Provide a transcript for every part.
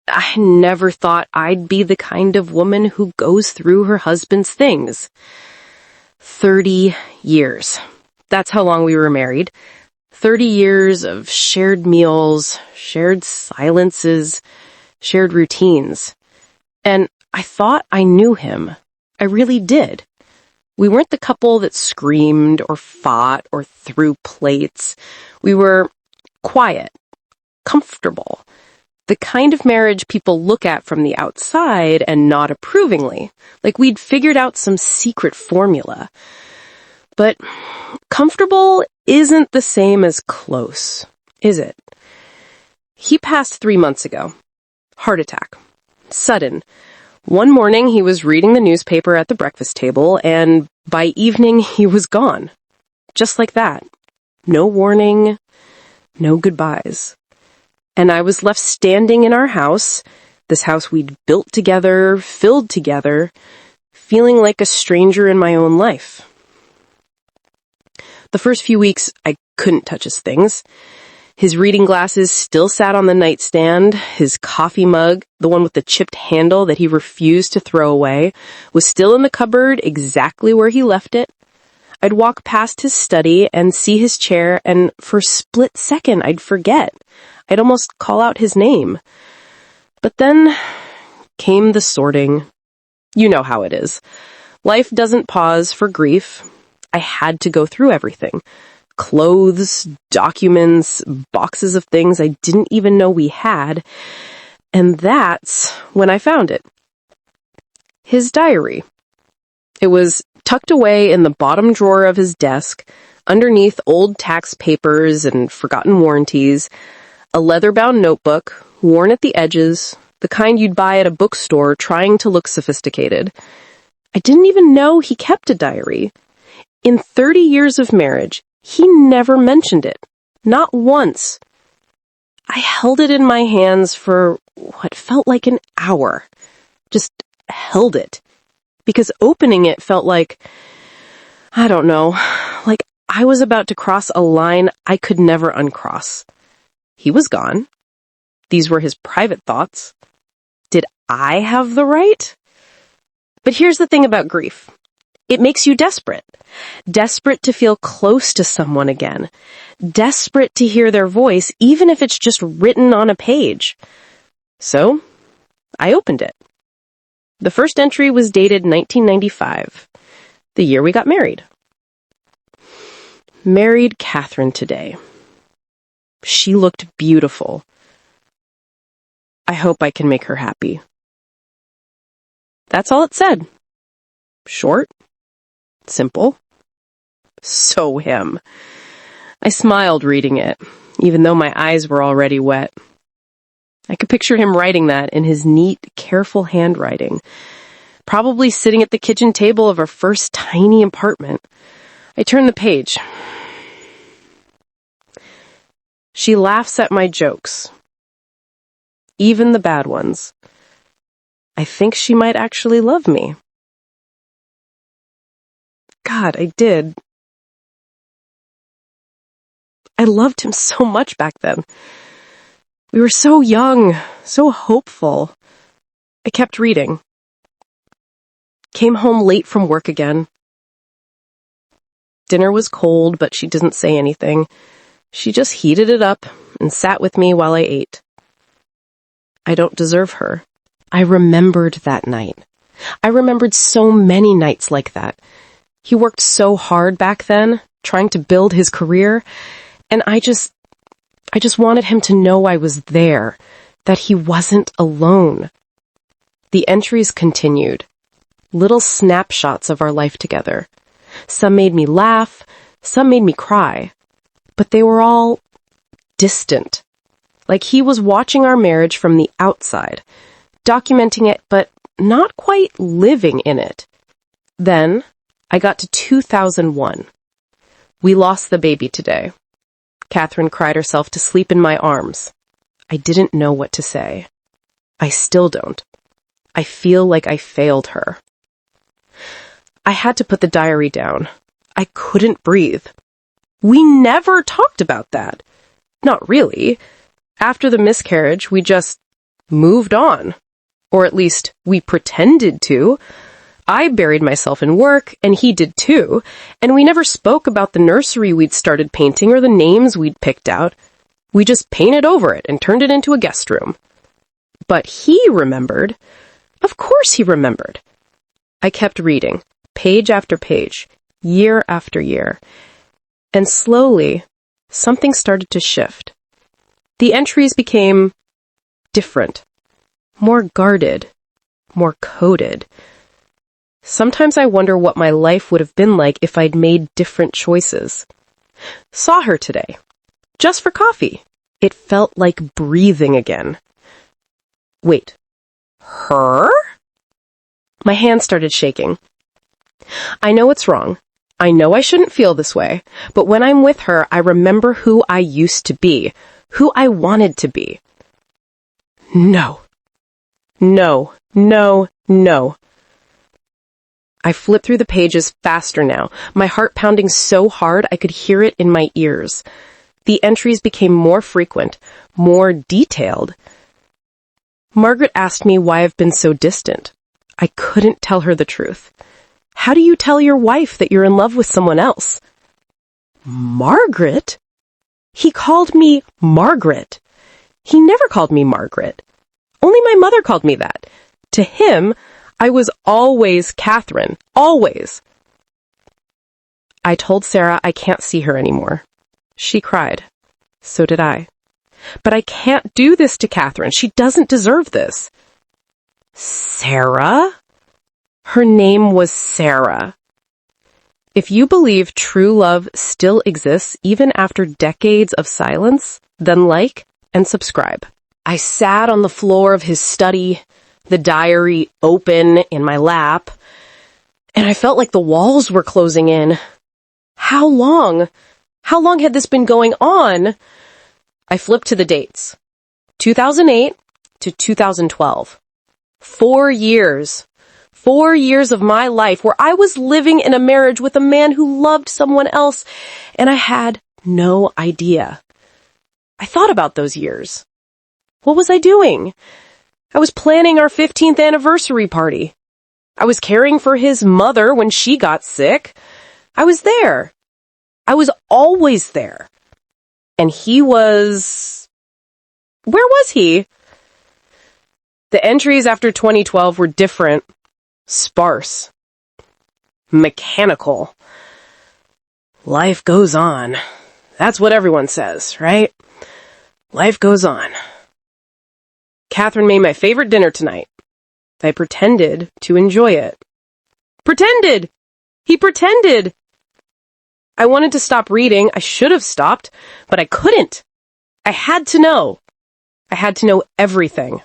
I never thought I'd be the kind of woman who goes through her husband's things. 30 years. That's how long we were married. 30 years of shared meals, shared silences, shared routines. And I thought I knew him. I really did. We weren't the couple that screamed or fought or threw plates. We were quiet, comfortable, the kind of marriage people look at from the outside and nod approvingly, like we'd figured out some secret formula. But comfortable isn't the same as close, is it? He passed 3 months ago. Heart attack. Sudden. One morning he was reading the newspaper at the breakfast table, and by evening he was gone. Just like that. No warning, no goodbyes. And I was left standing in our house, this house we'd built together, filled together, feeling like a stranger in my own life. The first few weeks, I couldn't touch his things. His reading glasses still sat on the nightstand. His coffee mug, the one with the chipped handle that he refused to throw away, was still in the cupboard exactly where he left it. I'd walk past his study and see his chair, and for a split second, I'd forget. I'd almost call out his name. But then came the sorting. You know how it is. Life doesn't pause for grief. I had to go through everything. Clothes, documents, boxes of things I didn't even know we had. And that's when I found it. His diary. It was tucked away in the bottom drawer of his desk, underneath old tax papers and forgotten warranties, a leather-bound notebook, worn at the edges, the kind you'd buy at a bookstore trying to look sophisticated. I didn't even know he kept a diary. In 30 years of marriage, he never mentioned it. Not once. I held it in my hands for what felt like an hour. Just held it. Because opening it felt like, I don't know, like I was about to cross a line I could never uncross. He was gone. These were his private thoughts. Did I have the right? But here's the thing about grief. It makes you desperate. Desperate to feel close to someone again. Desperate to hear their voice, even if it's just written on a page. So, I opened it. The first entry was dated 1995, the year we got married. Married Catherine today. She looked beautiful. I hope I can make her happy. That's all it said. Short. Simple. So him. I smiled reading it, even though my eyes were already wet. I could picture him writing that in his neat, careful handwriting, probably sitting at the kitchen table of our first tiny apartment. I turned the page. She laughs at my jokes, even the bad ones. I think she might actually love me. God, I did. I loved him so much back then. We were so young, so hopeful. I kept reading. Came home late from work again. Dinner was cold, but she didn't say anything. She just heated it up and sat with me while I ate. I don't deserve her. I remembered that night. I remembered so many nights like that. He worked so hard back then, trying to build his career, and I just wanted him to know I was there, that he wasn't alone. The entries continued, little snapshots of our life together. Some made me laugh, some made me cry, but they were all distant, like he was watching our marriage from the outside, documenting it, but not quite living in it. Then I got to 2001. We lost the baby today. Catherine cried herself to sleep in my arms. I didn't know what to say. I still don't. I feel like I failed her. I had to put the diary down. I couldn't breathe. We never talked about that. Not really. After the miscarriage, we just moved on. Or at least, we pretended to. I buried myself in work, and he did too, and we never spoke about the nursery we'd started painting or the names we'd picked out. We just painted over it and turned it into a guest room. But he remembered. Of course he remembered. I kept reading, page after page, year after year. And slowly, something started to shift. The entries became different, more guarded, more coded. Sometimes I wonder what my life would have been like if I'd made different choices. Saw her today, just for coffee. It felt like breathing again. Wait, her? My hand started shaking. I know it's wrong. I know I shouldn't feel this way, but when I'm with her, I remember who I used to be, who I wanted to be. No. No, no, no. I flipped through the pages faster now, my heart pounding so hard I could hear it in my ears. The entries became more frequent, more detailed. Margaret asked me why I've been so distant. I couldn't tell her the truth. How do you tell your wife that you're in love with someone else? Margaret? He called me Margaret. He never called me Margaret. Only my mother called me that. To him, I was always Catherine. Always. I told Sarah I can't see her anymore. She cried. So did I. But I can't do this to Catherine. She doesn't deserve this. Sarah? Her name was Sarah. If you believe true love still exists even after decades of silence, then like and subscribe. I sat on the floor of his study, the diary open in my lap, and I felt like the walls were closing in. How long? How long had this been going on? I flipped to the dates. 2008 to 2012. 4 years. 4 years of my life where I was living in a marriage with a man who loved someone else, and I had no idea. I thought about those years. What was I doing? I was planning our 15th anniversary party. I was caring for his mother when she got sick. I was there. I was always there. And he was... Where was he? The entries after 2012 were different, sparse, mechanical. Life goes on. That's what everyone says, right? Life goes on. Catherine made my favorite dinner tonight. I pretended to enjoy it. Pretended! He pretended! I wanted to stop reading. I should have stopped, but I couldn't. I had to know. I had to know everything.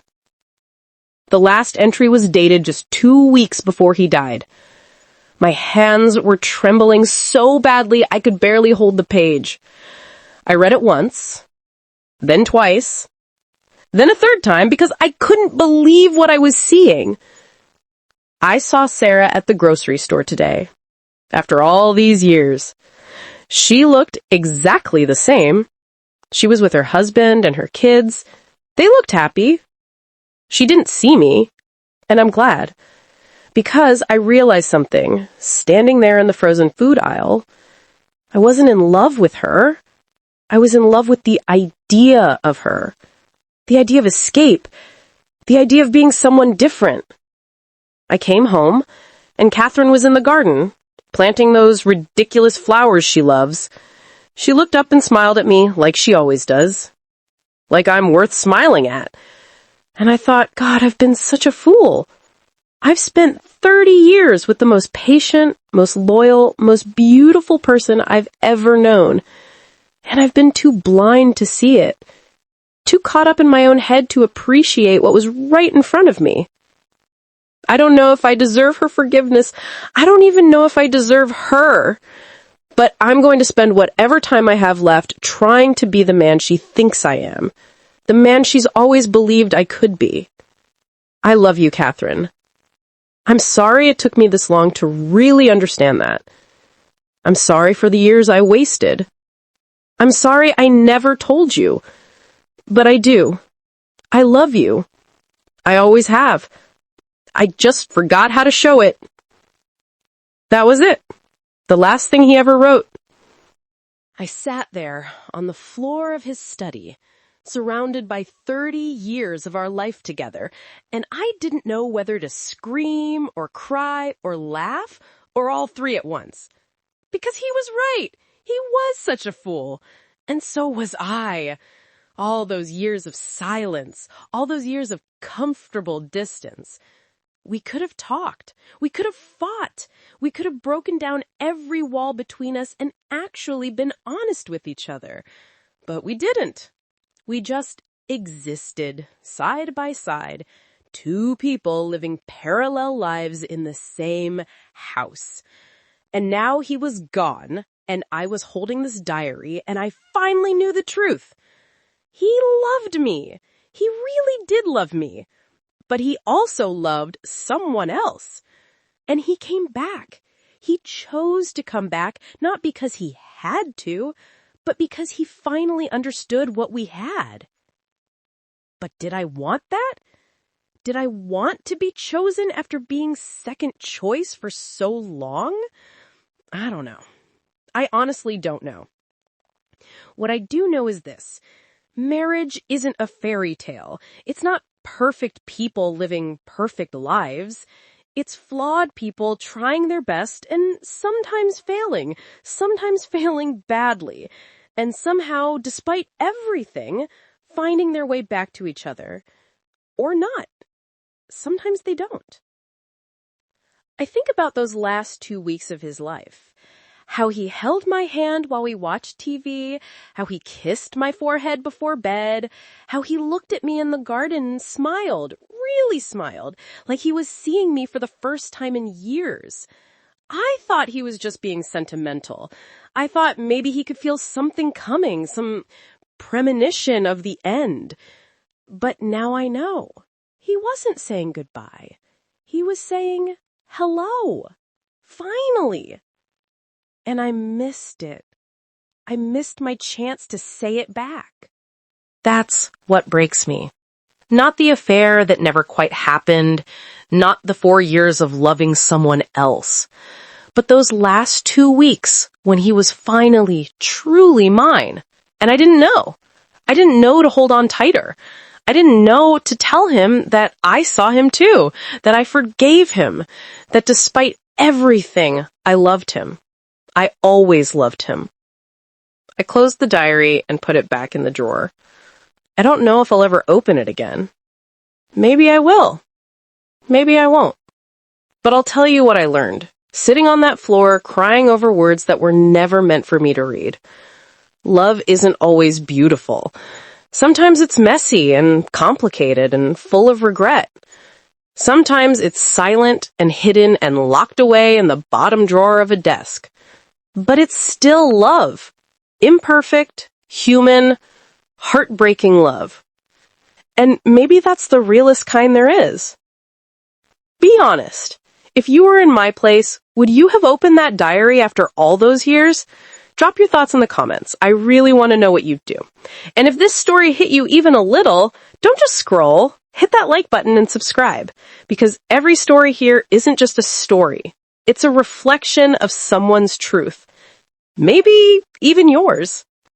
The last entry was dated just 2 weeks before he died. My hands were trembling so badly I could barely hold the page. I read it once, then twice, then a third time because I couldn't believe what I was seeing. I saw Sarah at the grocery store today, after all these years. She looked exactly the same. She was with her husband and her kids. They looked happy. She didn't see me, and I'm glad. Because I realized something, standing there in the frozen food aisle. I wasn't in love with her. I was in love with the idea of her. The idea of escape. The idea of being someone different. I came home, and Catherine was in the garden, planting those ridiculous flowers she loves. She looked up and smiled at me like she always does. Like I'm worth smiling at. And I thought, God, I've been such a fool. I've spent 30 years with the most patient, most loyal, most beautiful person I've ever known. And I've been too blind to see it. Too caught up in my own head to appreciate what was right in front of me. I don't know if I deserve her forgiveness. I don't even know if I deserve her. But I'm going to spend whatever time I have left trying to be the man she thinks I am. The man she's always believed I could be. I love you, Catherine. I'm sorry it took me this long to really understand that. I'm sorry for the years I wasted. I'm sorry I never told you. But I do. I love you. I always have. I just forgot how to show it. That was it. The last thing he ever wrote. I sat there on the floor of his study, surrounded by 30 years of our life together, and I didn't know whether to scream or cry or laugh or all three at once. Because he was right. He was such a fool. And so was I. All those years of silence, all those years of comfortable distance. We could have talked. We could have fought. We could have broken down every wall between us and actually been honest with each other. But we didn't. We just existed, side by side, two people living parallel lives in the same house. And now he was gone, and I was holding this diary, and I finally knew the truth. He loved me. He really did love me. But he also loved someone else. And he came back. He chose to come back, not because he had to, but because he finally understood what we had. But did I want that? Did I want to be chosen after being second choice for so long? I don't know. I honestly don't know. What I do know is this. Marriage isn't a fairy tale. It's not perfect people living perfect lives. It's flawed people trying their best and sometimes failing badly, and somehow, despite everything, finding their way back to each other. Or not. Sometimes they don't. I think about those last 2 weeks of his life. How he held my hand while we watched TV, how he kissed my forehead before bed, how he looked at me in the garden and smiled, really smiled, like he was seeing me for the first time in years. I thought he was just being sentimental. I thought maybe he could feel something coming, some premonition of the end. But now I know. He wasn't saying goodbye. He was saying hello. Finally. And I missed it. I missed my chance to say it back. That's what breaks me. Not the affair that never quite happened, not the 4 years of loving someone else, but those last 2 weeks when he was finally, truly mine. And I didn't know. I didn't know to hold on tighter. I didn't know to tell him that I saw him too, that I forgave him, that despite everything, I loved him. I always loved him. I closed the diary and put it back in the drawer. I don't know if I'll ever open it again. Maybe I will. Maybe I won't. But I'll tell you what I learned, sitting on that floor, crying over words that were never meant for me to read. Love isn't always beautiful. Sometimes it's messy and complicated and full of regret. Sometimes it's silent and hidden and locked away in the bottom drawer of a desk. But it's still love. Imperfect, human, heartbreaking love. And maybe that's the realest kind there is. Be honest. If you were in my place, would you have opened that diary after all those years? Drop your thoughts in the comments. I really want to know what you'd do. And if this story hit you even a little, don't just scroll. Hit that like button and subscribe. Because every story here isn't just a story. It's a reflection of someone's truth. Maybe even yours.